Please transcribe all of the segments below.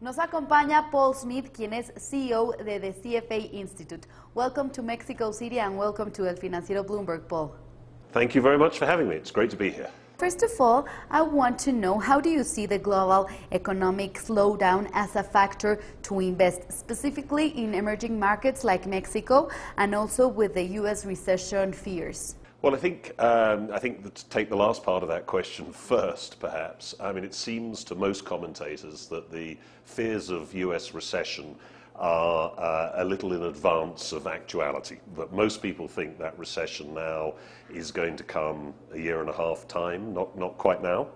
Nos acompaña Paul Smith, quien es CEO de the CFA Institute. Welcome to Mexico City and welcome to El Financiero Bloomberg, Paul. Thank you very much for having me. It's great to be here. First of all, I want to know, how do you see the global economic slowdown as a factor to invest, specifically in emerging markets like Mexico and also with the U.S. recession fears? Well, I think to take the last part of that question first, perhaps. I mean, it seems to most commentators that the fears of U.S. recession are a little in advance of actuality. But most people think that recession now is going to come a year and a half time, not quite now.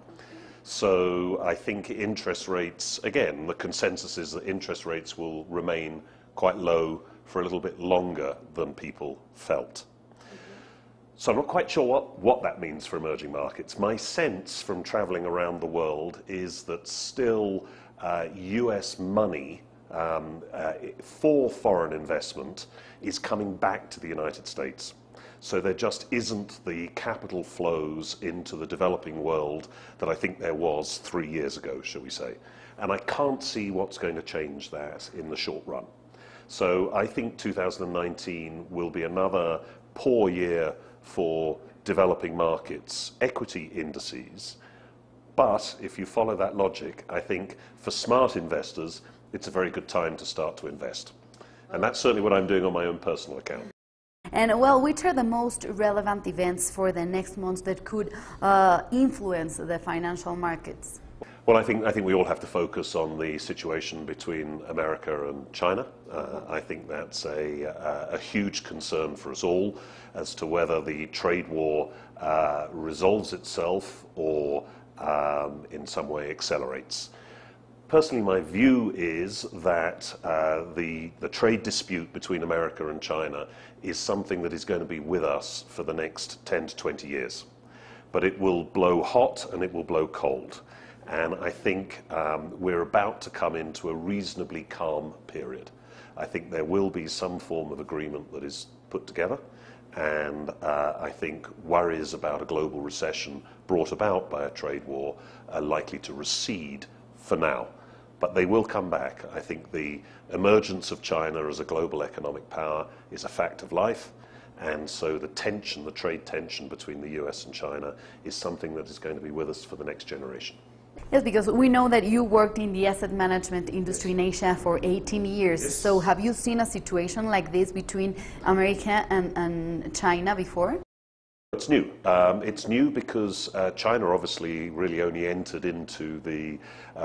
So I think interest rates, again, the consensus is that interest rates will remain quite low for a little bit longer than people felt. So I'm not quite sure what that means for emerging markets. My sense from traveling around the world is that still US money for foreign investment is coming back to the United States. So there just isn't the capital flows into the developing world that I think there was 3 years ago, shall we say. And I can't see what's going to change that in the short run. So I think 2019 will be another poor year for developing markets, equity indices. But if you follow that logic, I think for smart investors, it's a very good time to start to invest. And that's certainly what I'm doing on my own personal account. And well, which are the most relevant events for the next months that could influence the financial markets? Well, I think we all have to focus on the situation between America and China. I think that's a huge concern for us all as to whether the trade war resolves itself or in some way accelerates. Personally, my view is that the trade dispute between America and China is something that is going to be with us for the next 10 to 20 years. But it will blow hot and it will blow cold. And I think we're about to come into a reasonably calm period. I think there will be some form of agreement that is put together. And I think worries about a global recession brought about by a trade war are likely to recede for now. But they will come back. I think the emergence of China as a global economic power is a fact of life. And so the tension, the trade tension between the US and China is something that is going to be with us for the next generation. Yes, because we know that you worked in the asset management industry in Asia for 18 years. Yes. So have you seen a situation like this between America and China before? It's new. It's new because China obviously really only entered into the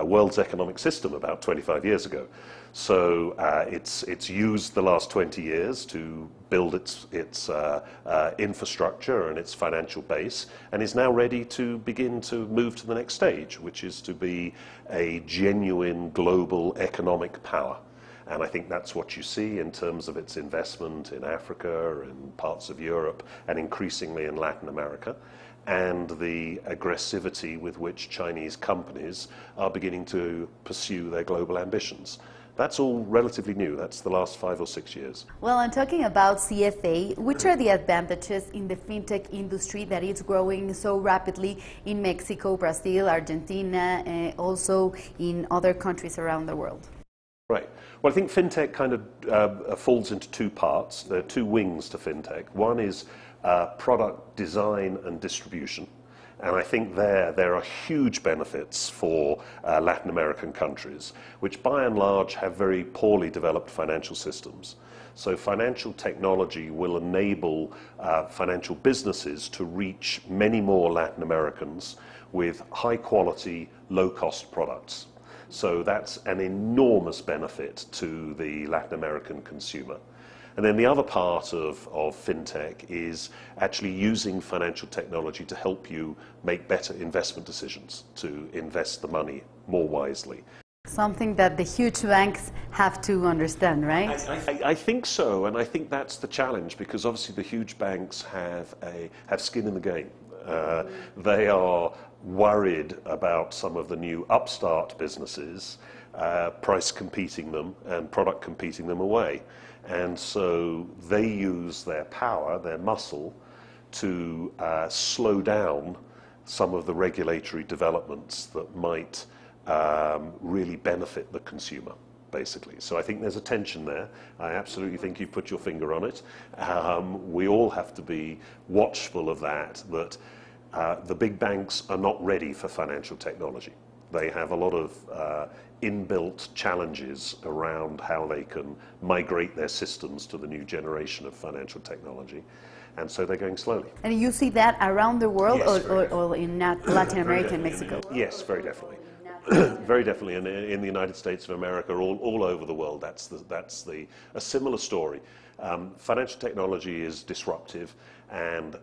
world's economic system about 25 years ago. So it's used the last 20 years to build its infrastructure and its financial base, and is now ready to begin to move to the next stage, which is to be a genuine global economic power. And I think that's what you see in terms of its investment in Africa, in parts of Europe, and increasingly in Latin America, and the aggressivity with which Chinese companies are beginning to pursue their global ambitions. That's all relatively new. That's the last 5 or 6 years. Well, I'm talking about CFA. Which are the advantages in the fintech industry that is growing so rapidly in Mexico, Brazil, Argentina, also in other countries around the world? Right. Well, I think fintech kind of falls into two parts. There are two wings to fintech. One is product design and distribution. And I think there are huge benefits for Latin American countries, which by and large have very poorly developed financial systems. So financial technology will enable financial businesses to reach many more Latin Americans with high quality, low cost products. So that's an enormous benefit to the Latin American consumer. And then the other part of fintech is actually using financial technology to help you make better investment decisions, to invest the money more wisely. Something that the huge banks have to understand, right? I think so, and I think that's the challenge, because obviously the huge banks have skin in the game. They are worried about some of the new upstart businesses, price competing them and product competing them away. And so they use their power, their muscle, to slow down some of the regulatory developments that might really benefit the consumer, basically. So I think there's a tension there. I absolutely think you've put your finger on it. We all have to be watchful of that the big banks are not ready for financial technology. They have a lot of inbuilt challenges around how they can migrate their systems to the new generation of financial technology. And so they're going slowly. And you see that around the world, Yes, or in Latin America and Mexico? Yes, very definitely. Very definitely, and in the United States of America, all over the world, that's a similar story. Financial technology is disruptive, and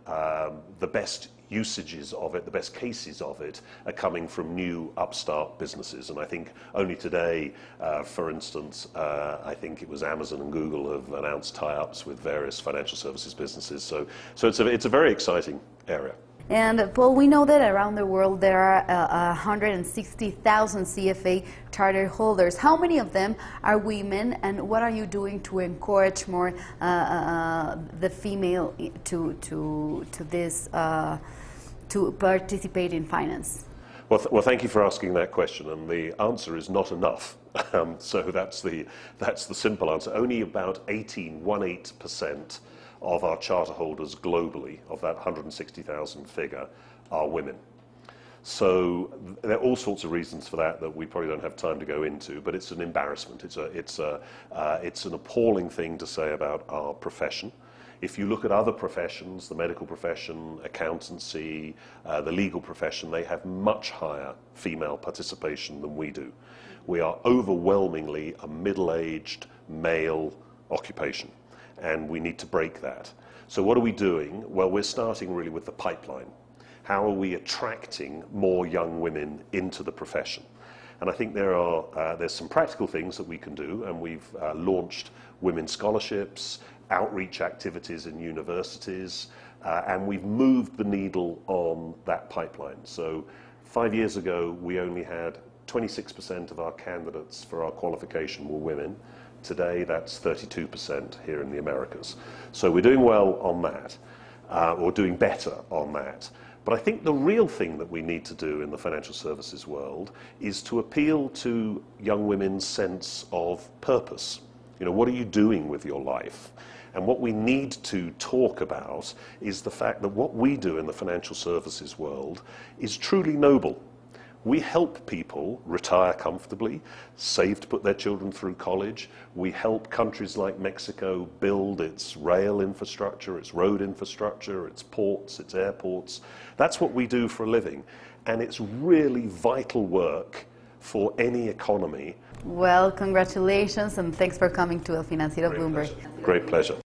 the best usages of it, the best cases of it, are coming from new upstart businesses. And I think only today, for instance, I think it was Amazon and Google have announced tie-ups with various financial services businesses. So it's a very exciting area. And Paul, we know that around the world there are 160,000 CFA charter holders. How many of them are women, and what are you doing to encourage more the female to participate in finance? Well, thank you for asking that question, and the answer is not enough. So that's the simple answer. Only about 18% of our charter holders globally, of that 160,000 figure, are women. So there are all sorts of reasons for that we probably don't have time to go into, but it's an embarrassment. It's an appalling thing to say about our profession. If you look at other professions, the medical profession, accountancy, the legal profession, they have much higher female participation than we do. We are overwhelmingly a middle-aged male occupation, and we need to break that. So what are we doing? Well, we're starting really with the pipeline. How are we attracting more young women into the profession? And I think there's some practical things that we can do, and we've launched women's scholarships, outreach activities in universities, and we've moved the needle on that pipeline. So 5 years ago, we only had 26% of our candidates for our qualification were women. Today, that's 32% here in the Americas. So we're doing well on that, or doing better on that. But I think the real thing that we need to do in the financial services world is to appeal to young women's sense of purpose. You know, what are you doing with your life? And what we need to talk about is the fact that what we do in the financial services world is truly noble. We help people retire comfortably, save to put their children through college. We help countries like Mexico build its rail infrastructure, its road infrastructure, its ports, its airports. That's what we do for a living. And it's really vital work for any economy. Well, congratulations, and thanks for coming to El Financiero Bloomberg. Great pleasure.